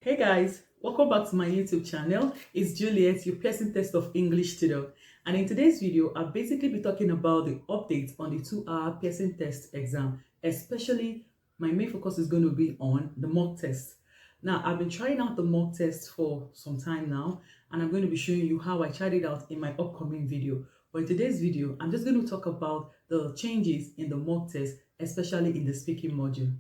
Hey guys, welcome back to my YouTube channel. It's Juliet, your Pearson Test of English tutor. And in today's video, I'll basically be talking about the updates on the 2-hour Pearson Test exam. Especially, my main focus is going to be on the mock test. Now, I've been trying out the mock test for some time now, and I'm going to be showing you how I tried it out in my upcoming video. But in today's video, I'm just going to talk about the changes in the mock test, especially in the speaking module.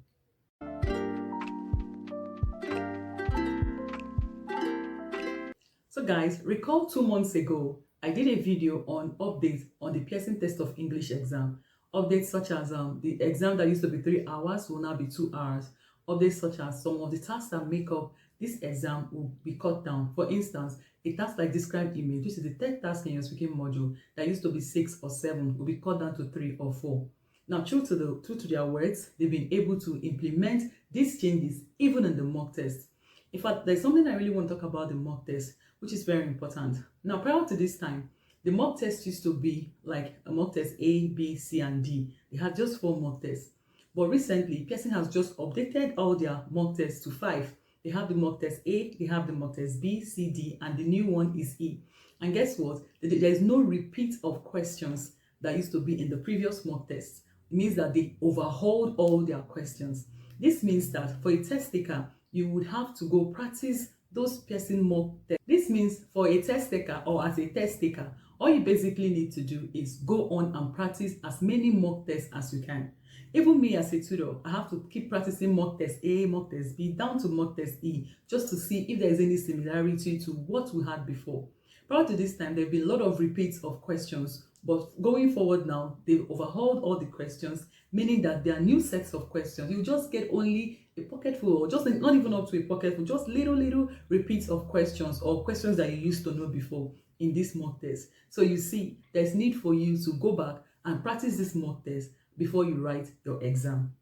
So guys, recall 2 months ago, I did a video on updates on the Pearson Test of English exam. Updates such as the exam that used to be 3 hours will now be 2 hours. Updates such as some of the tasks that make up this exam will be cut down. For instance, a task like describe image, which is the third task in your speaking module that used to be 6 or 7, will be cut down to 3 or 4. Now, true to their words, they've been able to implement these changes even in the mock test. In fact, there's something I really want to talk about the mock test, which is very important. Now, prior to this time, the mock test used to be like a mock test A, B, C, and D. They had just 4 mock tests. But recently, Pearson has just updated all their mock tests to 5. They have the mock test A, they have the mock test B, C, D, and the new one is E. And guess what? There is no repeat of questions that used to be in the previous mock test. It means that they overhauled all their questions. This means that for a test taker, you would have to go practice those Pearson mock tests. This means for a test taker or as a test taker, all you basically need to do is go on and practice as many mock tests as you can. Even me as a tutor, I have to keep practicing mock test A, mock test B, down to mock test E, just to see if there is any similarity to what we had before. Prior to this time, there have been a lot of repeats of questions, but going forward now, they've overhauled all the questions, meaning that there are new sets of questions. You just get only a pocketful, or just not even up to a pocketful, just little repeats of questions or questions that you used to know before in this mock test. So you see, there's need for you to go back and practice this mock test before you write your exam.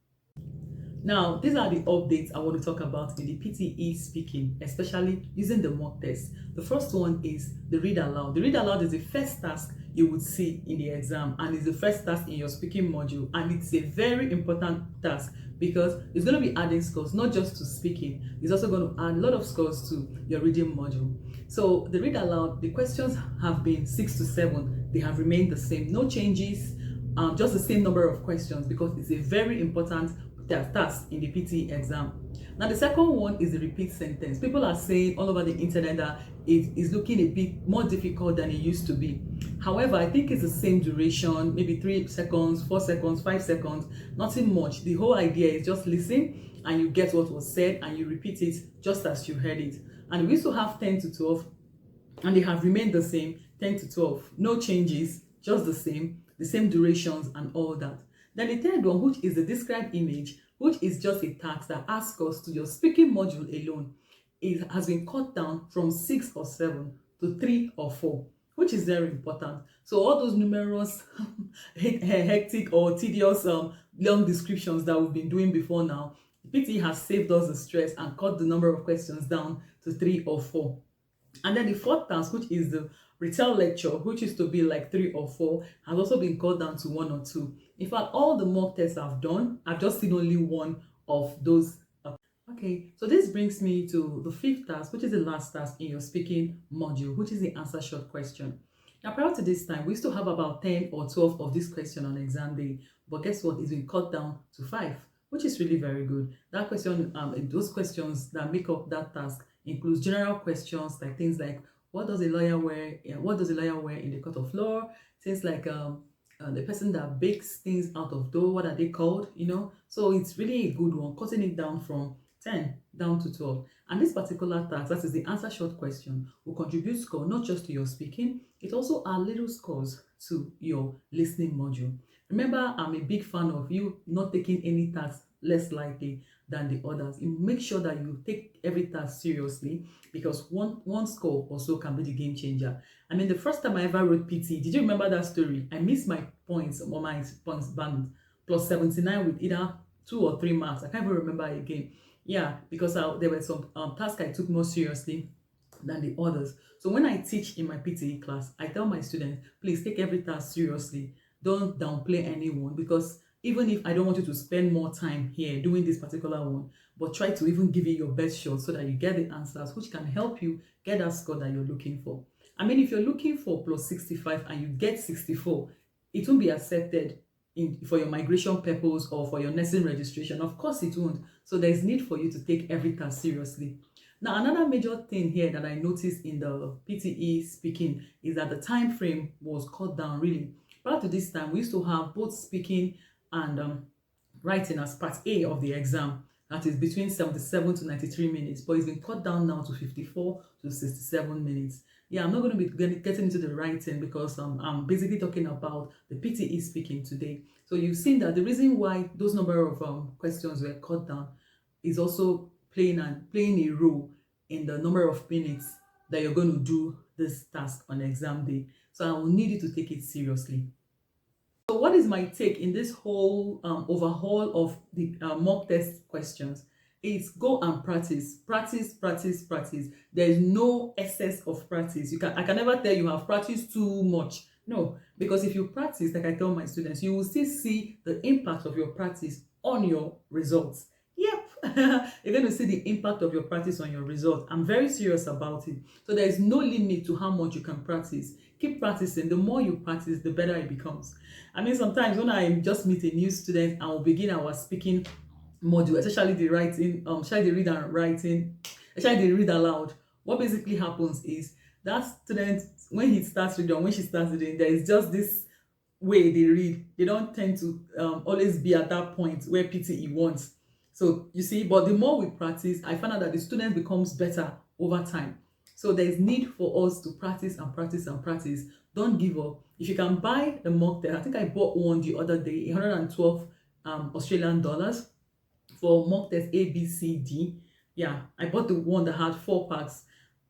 Now, these are the updates I want to talk about in the PTE speaking, especially using the mock test. The first one is the read aloud. The read aloud is the first task you would see in the exam, and it's the first task in your speaking module, and it's a very important task because it's going to be adding scores not just to speaking, it's also going to add a lot of scores to your reading module. So the read aloud, the questions have been 6 to 7. They have remained the same, no changes, just the same number of questions, because it's a very important task in the PTE exam. Now, the second one is the repeat sentence. People are saying all over the internet that it is looking a bit more difficult than it used to be. However, I think it's the same duration, maybe 3 seconds, 4 seconds, 5 seconds, nothing much. The whole idea is just listen and you get what was said and you repeat it just as you heard it. And we used to have 10 to 12 and they have remained the same, 10 to 12. No changes, just the same durations and all that. Then the third one, which is the describe image, which is just a task that asks us to your speaking module alone. It has been cut down from 6 or 7 to 3 or 4, which is very important. So all those numerous hectic or tedious long descriptions that we've been doing before now, PTE has saved us the stress and cut the number of questions down to 3 or 4. And then the fourth task, which is the retell lecture, which is to be like 3 or 4, has also been cut down to 1 or 2. In fact, all the mock tests I've done, I've just seen only one of those. Okay, so this brings me to the fifth task, which is the last task in your speaking module, which is the answer short question. Now, prior to this time, we used to have about 10 or 12 of this question on exam day, but guess what? It's been cut down to 5, which is really very good. That question, those questions that make up that task includes general questions like things like what does a lawyer wear? What does a lawyer wear in the court of law? Things like the person that bakes things out of dough, what are they called? So it's really a good one, cutting it down from 10 down to 12. And this particular task, that is the answer short question, will contribute score not just to your speaking, it also adds little scores to your listening module. Remember, I'm a big fan of you not taking any task less lightly than the others. You make sure that you take every task seriously, because one score also can be the game changer. I mean, the first time I ever wrote PT, did you remember that story? I missed my points or my points band plus 79 with either 2 or 3 marks. I can't even remember again. Yeah, because there were some tasks I took more seriously than the others. So when I teach in my PTE class, I tell my students, please take every task seriously. Don't downplay anyone, because even if I don't want you to spend more time here doing this particular one, but try to even give it your best shot so that you get the answers, which can help you get that score that you're looking for. I mean, if you're looking for plus 65 and you get 64, it won't be accepted for your migration purpose or for your nursing registration. Of course it won't. So there's need for you to take every task seriously. Now, another major thing here that I noticed in the PTE speaking is that the time frame was cut down really. Prior to this time, we used to have both speaking and writing as part A of the exam. That is between 77 to 93 minutes, but it's been cut down now to 54 to 67 minutes. Yeah, I'm not going to be getting into the writing because I'm basically talking about the PTE speaking today. So you've seen that the reason why those number of questions were cut down is also playing a role in the number of minutes that you're going to do this task on exam day. So I will need you to take it seriously. So what is my take in this whole overhaul of the mock test questions? Is go and practice. There is no excess of practice. I can never tell you have practiced too much. No, because if you practice, like I tell my students, you will still see the impact of your practice on your results. Yep, you're going to see the impact of your practice on your results. I'm very serious about it. So there is no limit to how much you can practice. Keep practicing. The more you practice, the better it becomes. I mean, sometimes when I just meet a new student and we'll begin our speaking module, especially the writing, especially the read and writing, especially the read aloud, what basically happens is that student, when he starts reading or when she starts reading, there is just this way they read. They don't tend to always be at that point where PTE wants. So you see, but the more we practice, I find out that the student becomes better over time. So there is need for us to practice and practice and practice. Don't give up. If you can buy the mock test, I think I bought one the other day, 112 Australian dollars for mock test A, B, C, D. Yeah, I bought the one that had 4 parts,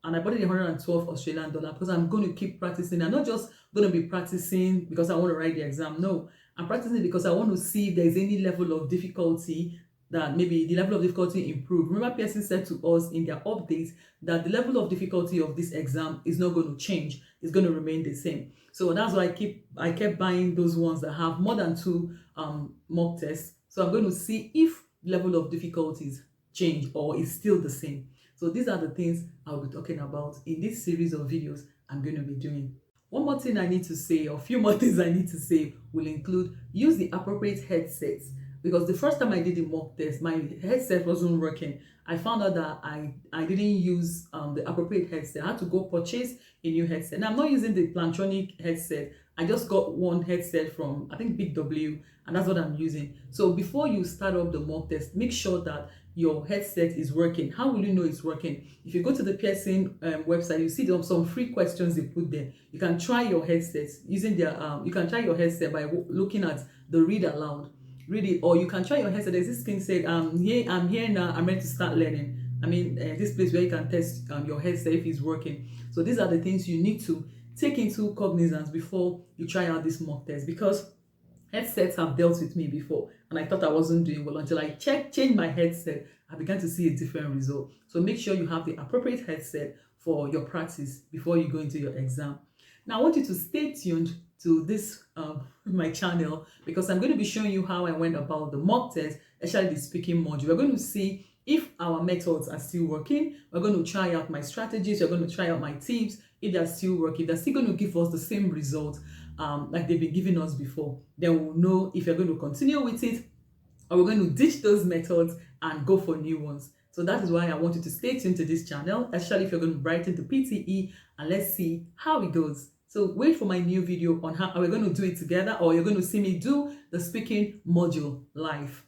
and I bought it 112 Australian dollars because I'm going to keep practicing. I'm not just going to be practicing because I want to write the exam. No, I'm practicing because I want to see if there's any level of difficulty that maybe the level of difficulty improved. Remember, Pearson said to us in their updates that the level of difficulty of this exam is not going to change. It's going to remain the same. So that's why I kept buying those ones that have more than 2 mock tests. So I'm going to see if level of difficulties change or is still the same. So these are the things I'll be talking about in this series of videos I'm going to be doing. One more thing I need to say, or a few more things I need to say, will include use the appropriate headsets. Because the first time I did the mock test, my headset wasn't working. I found out that I didn't use the appropriate headset. I had to go purchase a new headset. Now, I'm not using the Plantronic headset. I just got one headset from, I think, Big W, and that's what I'm using. So before you start up the mock test, make sure that your headset is working. How will you know it's working? If you go to the Pearson website, you see some free questions they put there. You can try your headsets using their, you can try your headset by looking at the read aloud. Read it, or you can try your headset. There's this thing said, I'm here now, I'm ready to start learning. I mean, this place where you can test your headset if it's working. So these are the things you need to take into cognizance before you try out this mock test, because headsets have dealt with me before and I thought I wasn't doing well until I changed my headset. I began to see a different result. So make sure you have the appropriate headset for your practice before you go into your exam. Now I want you to stay tuned to this my channel, because I'm going to be showing you how I went about the mock test, especially the speaking module. We're going to see if our methods are still working. We're going to try out my strategies. We're going to try out my tips. If they're still working, they're still going to give us the same results like they've been giving us before. Then we'll know if you're going to continue with it or we're going to ditch those methods and go for new ones. So that is why I want you to stay tuned to this channel, especially if you're going to write into PTE, and let's see how it goes. So wait for my new video on how we're going to do it together, or you're going to see me do the speaking module live.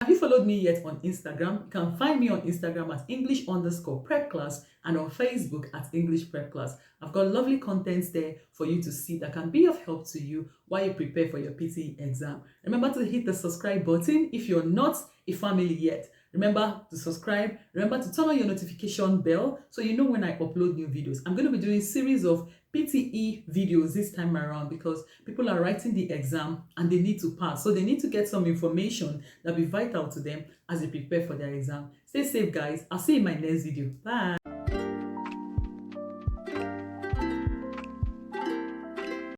Have you followed me yet on Instagram? You can find me on Instagram at English_prep class and on Facebook at English Prep Class. I've got lovely contents there for you to see that can be of help to you while you prepare for your PTE exam. Remember to hit the subscribe button if you're not a family yet. Remember to subscribe. Remember to turn on your notification bell so you know when I upload new videos. I'm going to be doing a series of PTE videos this time around because people are writing the exam and they need to pass. So they need to get some information that will be vital to them as they prepare for their exam. Stay safe, guys. I'll see you in my next video. Bye.